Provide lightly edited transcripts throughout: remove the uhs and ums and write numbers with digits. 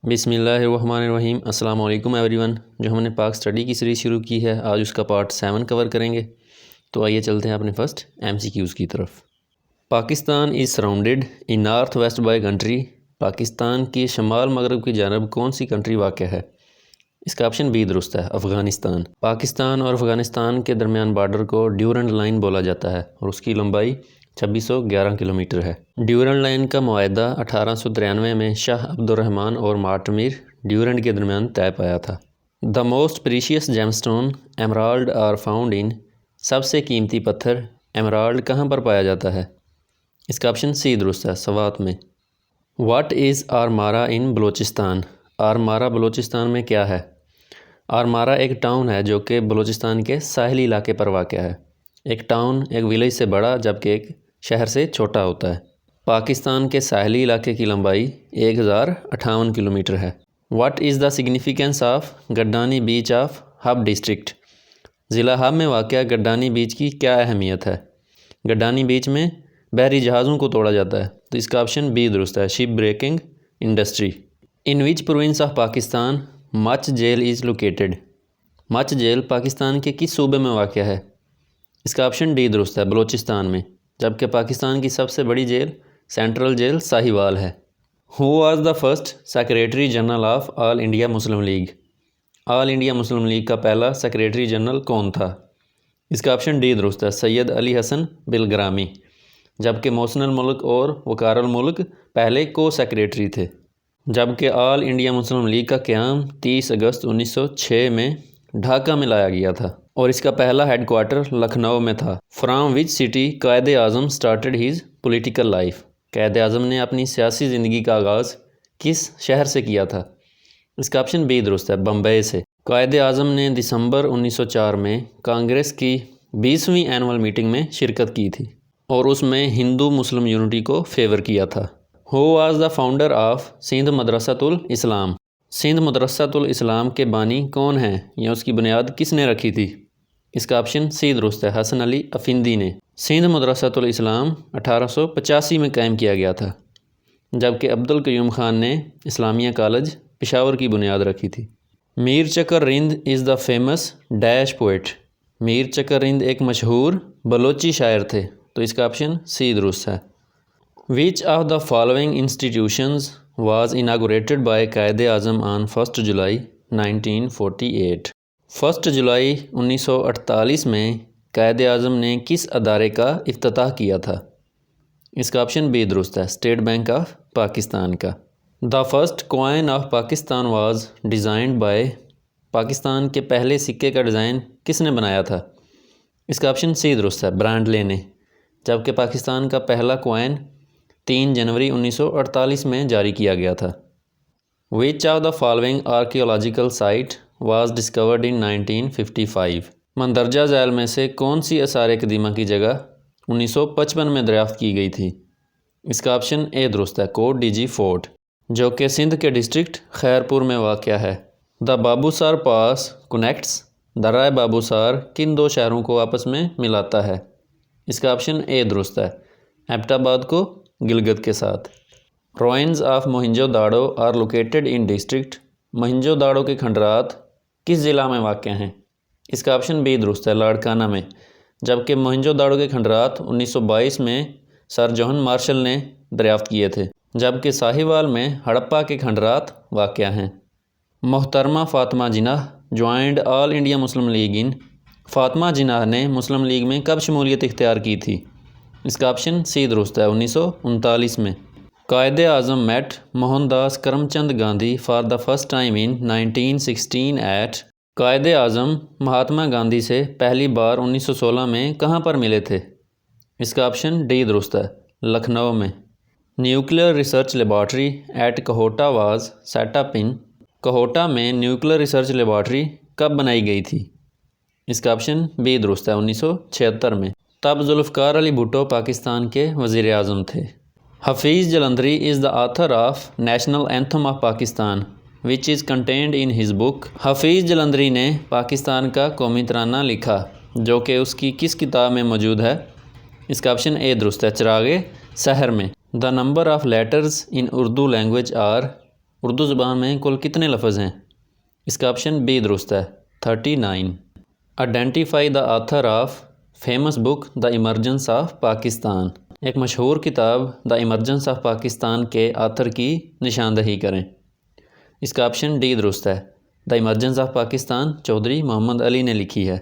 بسم اللہ الرحمن الرحیم۔ السلام علیکم ایوری ون۔ جو ہم نے پاک اسٹڈی کی سیریز شروع کی ہے، آج اس کا پارٹ 7 کور کریں گے۔ تو آئیے چلتے ہیں اپنے فرسٹ MCQs کی طرف۔ Pakistan is surrounded in north west by country. Pakistan کی شمال مغرب کی جانب کون سی کنٹری واقع ہے؟ اس کا آپشن بی درست ہے، افغانستان۔ پاکستان اور افغانستان کے درمیان بارڈر کو ڈیورنڈ لائن بولا جاتا ہے اور اس کی لمبائی 2611 کلومیٹر ہے۔ ڈیورنڈ لائن کا معاہدہ 1893 میں شاہ عبد الرحمن اور مارٹمیر ڈیورنڈ کے درمیان طے پایا تھا۔ The most precious gem stone emerald are found in. سب سے قیمتی پتھر ایمرالڈ کہاں پر پایا جاتا ہے؟ اس کا آپشن سی درست ہے، سوات میں۔ واٹ از آرمارا ان بلوچستان؟ آرمارا بلوچستان میں کیا ہے؟ آرمارا ایک ٹاؤن ہے جو کہ بلوچستان کے ساحلی علاقے پر واقع ہے۔ ایک ٹاؤن ایک ولیج سے بڑا جبکہ ایک شہر سے چھوٹا ہوتا ہے۔ پاکستان کے ساحلی علاقے کی لمبائی 1058 کلومیٹر ہے۔ What is the significance of Gadani beach of Hub district? ضلع ہب میں واقع گڈانی بیچ کی کیا اہمیت ہے؟ گڈانی بیچ میں بحری جہازوں کو توڑا جاتا ہے، تو اس کا آپشن بی درست ہے، ship breaking industry. In which province of Pakistan Mach Jail is located? Mach Jail Pakistan کے کس صوبے میں واقع ہے؟ اس کا آپشن ڈی درست ہے، بلوچستان میں، جبکہ پاکستان کی سب سے بڑی جیل سینٹرل جیل ساہیوال ہے۔ ہو was the first secretary general of all India Muslim league? All India Muslim league کا پہلا سیکریٹری جنرل کون تھا؟ اس کا آپشن ڈی درست ہے، سید علی حسن بالگرامی، جبکہ محسن الملک اور وقار الملک پہلے کو سیکریٹری تھے۔ جبکہ آل انڈیا مسلم لیگ کا قیام 30 اگست 1906 میں ڈھاکہ میں لایا گیا تھا اور اس کا پہلا ہیڈ کوارٹر لکھنؤ میں تھا۔ From which city Quaid Azam started his political life? Quaid Azam نے اپنی سیاسی زندگی کا آغاز کس شہر سے کیا تھا؟ اس کا آپشن بی درست ہے، بمبئی سے۔ قائد اعظم نے دسمبر 1904 میں کانگریس کی 20ویں اینول میٹنگ میں شرکت کی تھی اور اس میں ہندو مسلم یونٹی کو فیور کیا تھا۔ Who was the founder of Sindh Madressatul Islam? Sindh Madressatul الاسلام کے بانی کون ہیں یا اس کی بنیاد کس نے رکھی تھی؟ اس کا آپشن سی درست ہے، حسن علی افندی نے۔ سندھ مدرسۃ الاسلام 1885 میں قائم کیا گیا تھا، جبکہ عبدالقیوم خان نے اسلامیہ کالج پشاور کی بنیاد رکھی تھی۔ میر چکر رند از دا فیمس ڈیش پوئٹ؟ میر چکر رند ایک مشہور بلوچی شاعر تھے، تو اس کا آپشن سی درست ہے۔ Which of the following institutions was inaugurated by Quaid Azam آن 1 جولائی 1948؟ 1 جولائی 1948 میں قائد اعظم نے کس ادارے کا افتتاح کیا تھا؟ اس کا آپشن بی درست ہے، اسٹیٹ بینک آف پاکستان کا۔ The first coin of Pakistan was designed by? Pakistan کے پہلے سکے کا ڈیزائن کس نے بنایا تھا؟ اس کا آپشن سی درست ہے، برانڈلے نے، جبکہ پاکستان کا پہلا کوائن 3 جنوری 1948 میں جاری کیا گیا تھا۔ Which of the following archaeological site was discovered in 1955؟ مندرجہ ذیل میں سے کون سی آثار قدیمہ کی جگہ 1955 میں دریافت کی گئی تھی؟ اس کا آپشن اے درست ہے، کوٹ ڈی جی فورٹ، جو کہ سندھ کے ڈسٹرکٹ خیرپور میں واقع ہے۔ دا بابوسار پاس کنیکٹس؟ درائے بابوسار کن دو شہروں کو آپس میں ملاتا ہے؟ اس کا آپشن اے درست ہے، ایبٹ آباد کو گلگت کے ساتھ۔ Ruins of Mohenjo Daro are located in district? Mohenjo Daro کے کھنڈرات کس ضلع میں واقع ہیں؟ اس کا آپشن بی درست ہے، لاڑکانہ میں، جبکہ موہنجو داڑو کے کھنڈرات 1922 میں سر جوہن مارشل نے دریافت کیے تھے، جبکہ ساہیوال میں ہڑپا کے کھنڈرات واقع ہیں۔ محترمہ فاطمہ جناح جوائنڈ آل انڈیا مسلم لیگ ان؟ فاطمہ جناح نے مسلم لیگ میں کب شمولیت اختیار کی تھی؟ اس کا آپشن سی درست ہے، 1939 میں۔ Quaid Azam meat Mohan Das Karamchand Gandhi for the first time in 1916 at? Quaid Azam Mahatma Gandhi سے پہلی بار 1916 میں کہاں پر ملے تھے؟ اس کا آپشن ڈی درست ہے، لکھنؤ میں۔ Nuclear research laboratory at Kahuta was set up in? Kahuta میں نیوکلیئر ریسرچ لیبارٹری کب بنائی گئی تھی؟ اس کا آپشن بی درست ہے، 1976 میں۔ تب ذوالفقار علی بھٹو پاکستان کے وزیر اعظم تھے۔ Hafeez Jalandhari is the author of national anthem of Pakistan which is contained in his book? Hafeez Jalandhari نے پاکستان کا قومی ترانہ لکھا جو کہ اس کی کس کتاب میں موجود ہے؟ اس کا آپشن اے درست ہے، چراغ سحر میں۔ The number of letters in Urdu language are? Urdu زبان میں کل کتنے لفظ ہیں؟ اس کا آپشن بی درست ہے، 39۔ Identify the author of famous book the emergence of Pakistan. ایک مشہور کتاب دا ایمرجنس آف پاکستان کے آتھر کی نشاندہی کریں۔ اس کا آپشن ڈی درست ہے، the emergence of Pakistan Chaudhry محمد علی نے لکھی ہے۔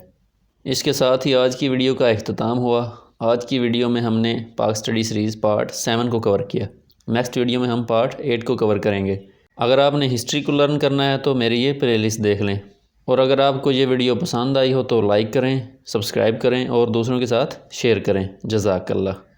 اس کے ساتھ ہی آج کی ویڈیو کا اختتام ہوا۔ آج کی ویڈیو میں ہم نے پاک اسٹڈی سیریز پارٹ 7 کو کور کیا۔ نیکسٹ ویڈیو میں ہم پارٹ 8 کو کور کریں گے۔ اگر آپ نے ہسٹری کو لرن کرنا ہے تو میری یہ پلے لسٹ دیکھ لیں، اور اگر آپ کو یہ ویڈیو پسند آئی ہو تو لائک کریں، سبسکرائب کریں اور دوسروں کے ساتھ شیئر کریں۔ جزاک اللہ۔